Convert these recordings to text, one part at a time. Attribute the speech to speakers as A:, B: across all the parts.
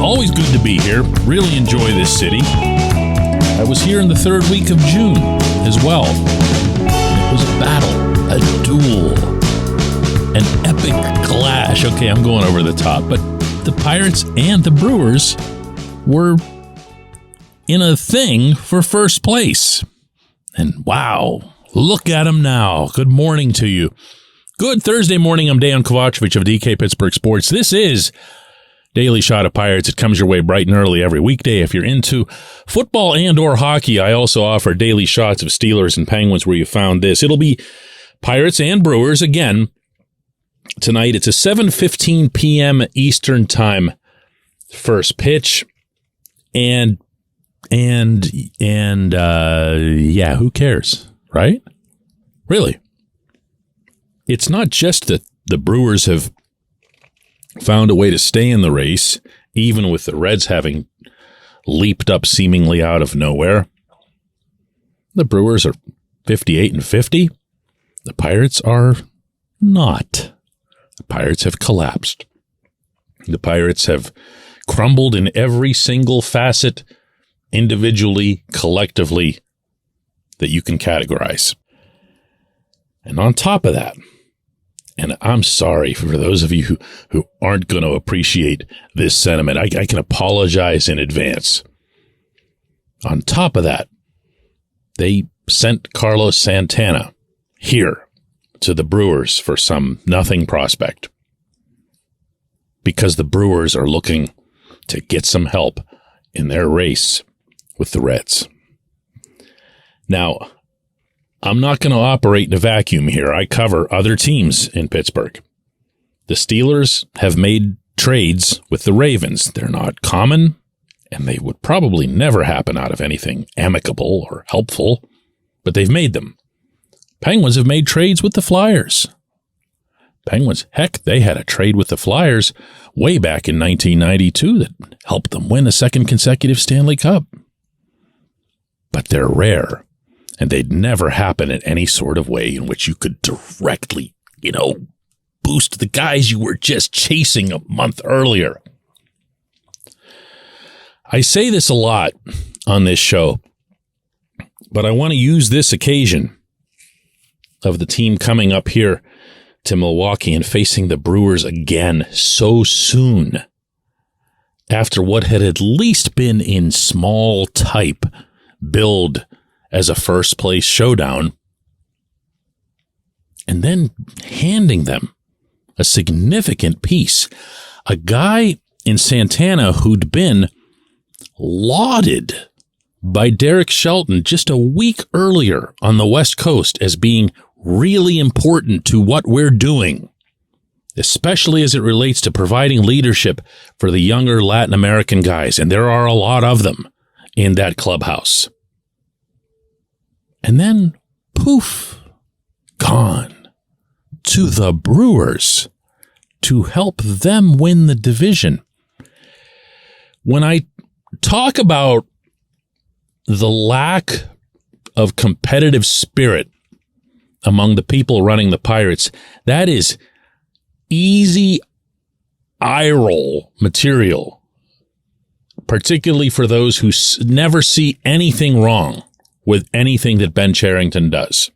A: always good to be here. Really enjoy this city. I was here in the third week of June as well. It was a battle, a duel, an epic clash. Okay, I'm going over the top, but the Pirates and the Brewers were in a thing for first place. And wow, look at them now. Good morning to you. Good Thursday morning. I'm Dejan Kovacevic of DK Pittsburgh Sports. This is Daily Shot of Pirates. It comes your way bright and early every weekday. If you're into football and or hockey, I also offer daily shots of Steelers and Penguins where you found this. It'll be Pirates and Brewers again tonight. It's a 7:15 p.m. Eastern time first pitch. And who cares, right? Really? It's not just that the Brewers have found a way to stay in the race, even with the Reds having leaped up seemingly out of nowhere. The Brewers are 58-50. The Pirates are not. The Pirates have collapsed. The Pirates have crumbled in every single facet, individually, collectively, that you can categorize. And on top of that, and I'm sorry for those of you who aren't going to appreciate this sentiment, I can apologize in advance. On top of that, they sent Carlos Santana here to the Brewers for some nothing prospect because the Brewers are looking to get some help in their race with the Reds. Now, I'm not going to operate in a vacuum here. I cover other teams in Pittsburgh. The Steelers have made trades with the Ravens. They're not common, and they would probably never happen out of anything amicable or helpful, but they've made them. Penguins have made trades with the Flyers. Penguins, heck, they had a trade with the Flyers way back in 1992 that helped them win a second consecutive Stanley Cup. But they're rare. And they'd never happen in any sort of way in which you could directly, boost the guys you were just chasing a month earlier. I say this a lot on this show, but I want to use this occasion of the team coming up here to Milwaukee and facing the Brewers again so soon after what had at least been in small type build as a first-place showdown, and then handing them a significant piece. A guy in Santana who'd been lauded by Derek Shelton just a week earlier on the West Coast as being really important to what we're doing, especially as it relates to providing leadership for the younger Latin American guys, and there are a lot of them in that clubhouse. And then, poof, gone to the Brewers to help them win the division. When I talk about the lack of competitive spirit among the people running the Pirates, that is easy eye roll material, particularly for those who never see anything wrong with anything that Ben Cherington does.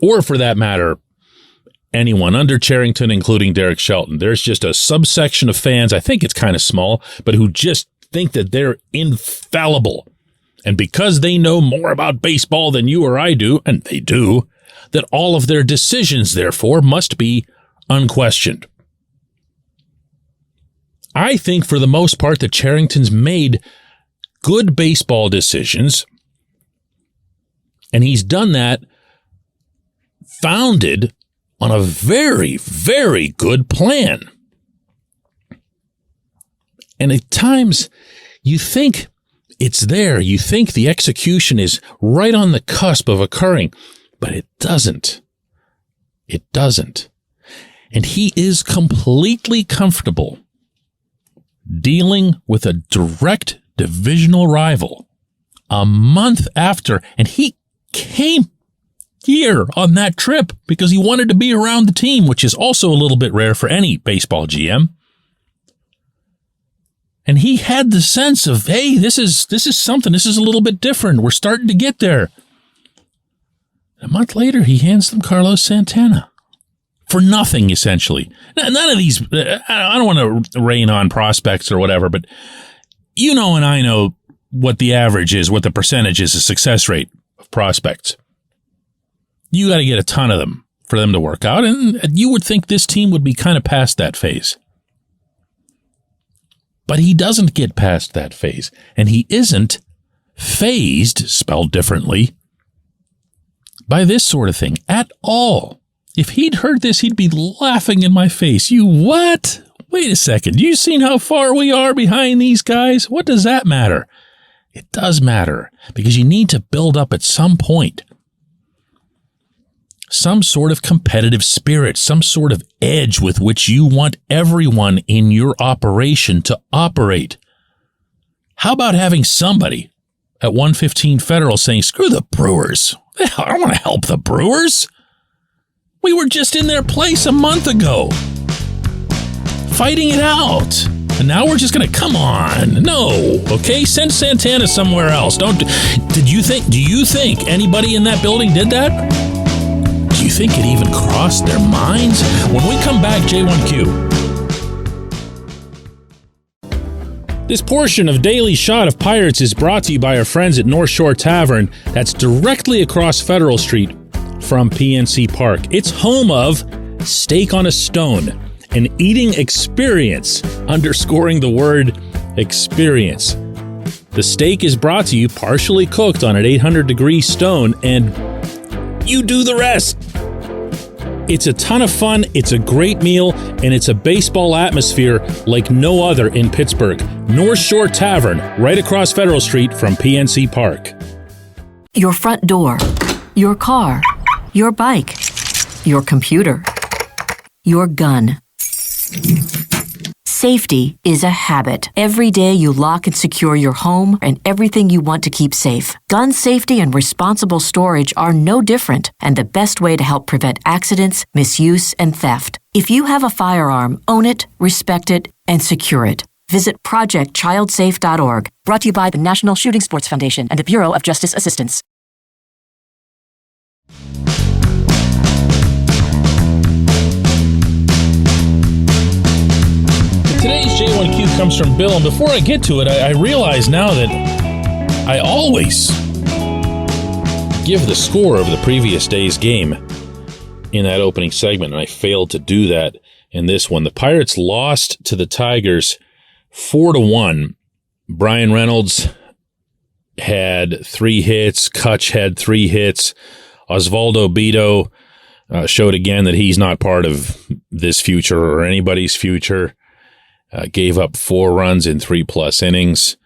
A: Or for that matter, anyone under Cherington, including Derek Shelton. There's just a subsection of fans, I think it's kind of small, but who just think that they're infallible. And because they know more about baseball than you or I do, and they do, that all of their decisions, therefore, must be unquestioned. I think for the most part that Cherington's made good baseball decisions, and he's done that founded on a very, very good plan. And at times, you think it's there. You think the execution is right on the cusp of occurring, but it doesn't. It doesn't. And he is completely comfortable dealing with a direct divisional rival a month after, and he came here on that trip because he wanted to be around the team, which is also a little bit rare for any baseball GM. And he had the sense of, hey, this is something. This is a little bit different. We're starting to get there. A month later, he hands them Carlos Santana for nothing, essentially. None of these, I don't want to rain on prospects or whatever, but you know and I know what the average is, what the percentage is, the success rate of prospects. You got to get a ton of them for them to work out, and you would think this team would be kind of past that phase. But he doesn't get past that phase, and he isn't phased, spelled differently, by this sort of thing at all. If he'd heard this, he'd be laughing in my face. You what? Wait a second. You seen how far we are behind these guys? What does that matter? It does matter, because you need to build up at some point some sort of competitive spirit, some sort of edge with which you want everyone in your operation to operate. How about having somebody at 115 Federal saying, screw the Brewers. I don't want to help the Brewers. We were just in their place a month ago, fighting it out. And now we're just going to, come on. No. Okay, send Santana somewhere else. Do you think anybody in that building did that? Do you think it even crossed their minds? When we come back, J1Q. This portion of Daily Shot of Pirates is brought to you by our friends at North Shore Tavern. That's directly across Federal Street from PNC Park. It's home of Steak on a Stone, an eating experience, underscoring the word experience. The steak is brought to you partially cooked on an 800-degree stone, and you do the rest. It's a ton of fun, it's a great meal, and it's a baseball atmosphere like no other in Pittsburgh. North Shore Tavern, right across Federal Street from PNC Park.
B: Your front door, your car, your bike, your computer, your gun. Safety is a habit. Every day you lock and secure your home and everything you want to keep safe. Gun safety and responsible storage are no different, and the best way to help prevent accidents, misuse, and theft. If you have a firearm, own it, respect it, and secure it. Visit ProjectChildSafe.org. Brought to you by the National Shooting Sports Foundation and the Bureau of Justice Assistance.
A: Today's J1Q comes from Bill, and before I get to it, I realize now that I always give the score of the previous day's game in that opening segment, and I failed to do that in this one. The Pirates lost to the Tigers 4-1. Brian Reynolds had 3 hits. Kutch had 3 hits. Osvaldo Bido showed again that he's not part of this future or anybody's future. Gave up 4 runs in 3+ innings,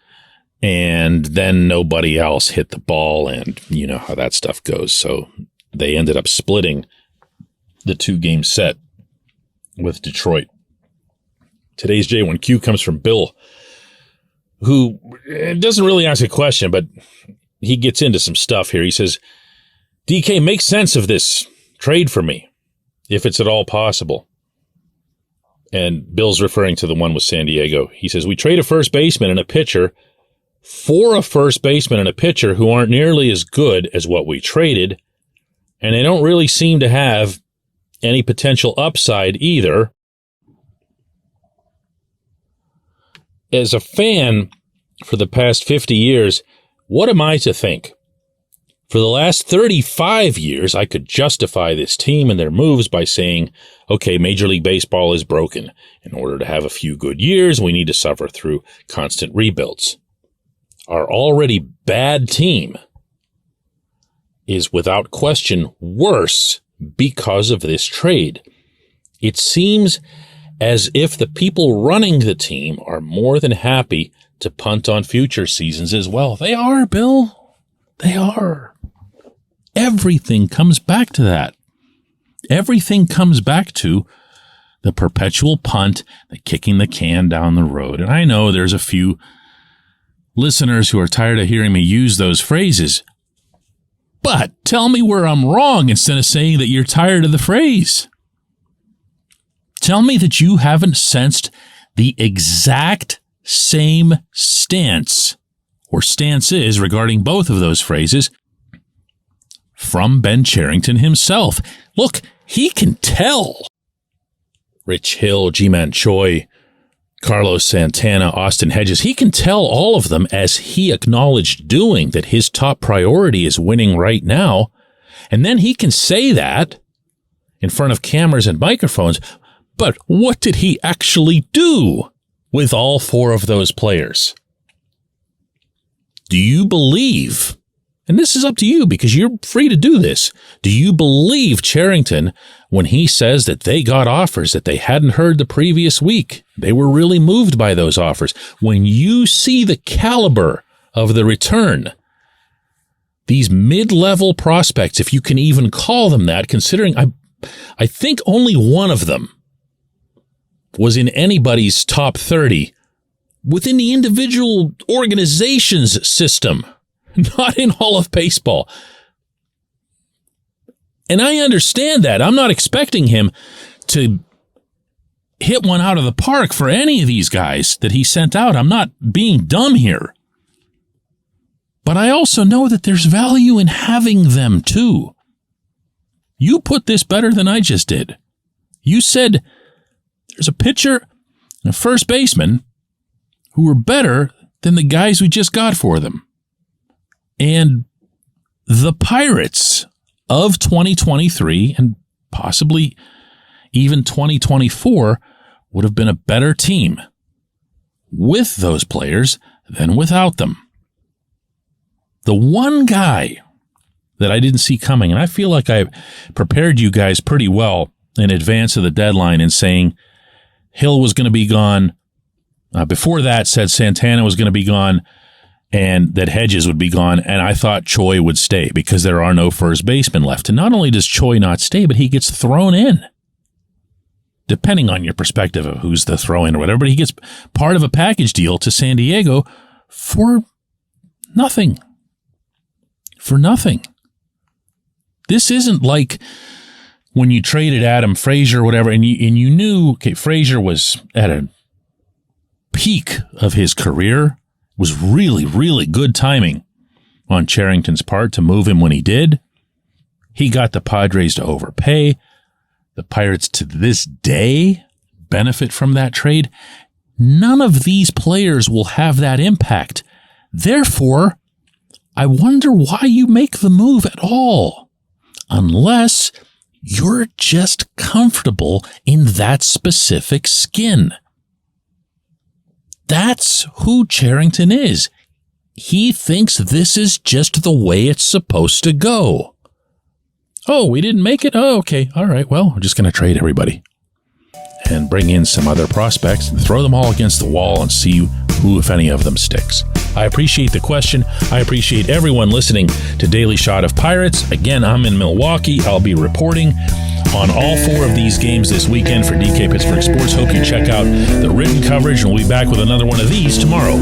A: and then nobody else hit the ball, and you know how that stuff goes. So they ended up splitting the 2-game set with Detroit. Today's J1Q comes from Bill, who doesn't really ask a question, but he gets into some stuff here. He says, DK, make sense of this trade for me, if it's at all possible. And Bill's referring to the one with San Diego. He says, we trade a first baseman and a pitcher for a first baseman and a pitcher who aren't nearly as good as what we traded, and they don't really seem to have any potential upside either. As a fan for the past 50 years, what am I to think? For the last 35 years, I could justify this team and their moves by saying, okay, Major League Baseball is broken. In order to have a few good years, we need to suffer through constant rebuilds. Our already bad team is without question worse because of this trade. It seems as if the people running the team are more than happy to punt on future seasons as well. They are, Bill. They are. Everything comes back to that. Everything comes back to the perpetual punt, the kicking the can down the road. And I know there's a few listeners who are tired of hearing me use those phrases. But tell me where I'm wrong instead of saying that you're tired of the phrase. Tell me that you haven't sensed the exact same stance or stances regarding both of those phrases from Ben Cherington himself. Look, he can tell. Rich Hill, Ji-Man Choi, Carlos Santana, Austin Hedges, he can tell all of them, as he acknowledged doing, that his top priority is winning right now. And then he can say that in front of cameras and microphones. But what did he actually do with all four of those players? Do you believe, and this is up to you because you're free to do this, do you believe Cherington when he says that they got offers that they hadn't heard the previous week? They were really moved by those offers. When you see the caliber of the return, these mid-level prospects, if you can even call them that, considering I think only one of them was in anybody's top 30 within the individual organization's system, not in all of baseball. And I understand that. I'm not expecting him to hit one out of the park for any of these guys that he sent out. I'm not being dumb here. But I also know that there's value in having them too. You put this better than I just did. You said there's a pitcher and a first baseman who were better than the guys we just got for them. And the Pirates of 2023 and possibly even 2024 would have been a better team with those players than without them. The one guy that I didn't see coming, and I feel like I prepared you guys pretty well in advance of the deadline in saying Hill was going to be gone. Before that, said Santana was going to be gone and that Hedges would be gone, and I thought Choi would stay because there are no first basemen left. And not only does Choi not stay, but he gets thrown in, depending on your perspective of who's the throw-in or whatever, but he gets part of a package deal to San Diego for nothing. For nothing. This isn't like when you traded Adam Frazier or whatever, and you knew, okay, Frazier was at a peak of his career. It was really, really good timing on Cherington's part to move him when he did. He got the Padres to overpay. The Pirates to this day benefit from that trade. None of these players will have that impact. Therefore, I wonder why you make the move at all, unless you're just comfortable in that specific skin. That's who Cherington is. He thinks this is just the way it's supposed to go. Oh, we didn't make it? Oh, okay. All right. Well, we're just going to trade everybody and bring in some other prospects and throw them all against the wall and see who, if any of them, sticks. I appreciate the question. I appreciate everyone listening to Daily Shot of Pirates. Again, I'm in Milwaukee. I'll be reporting on all four of these games this weekend for DK Pittsburgh Sports. Hope you check out the written coverage, and we'll be back with another one of these tomorrow.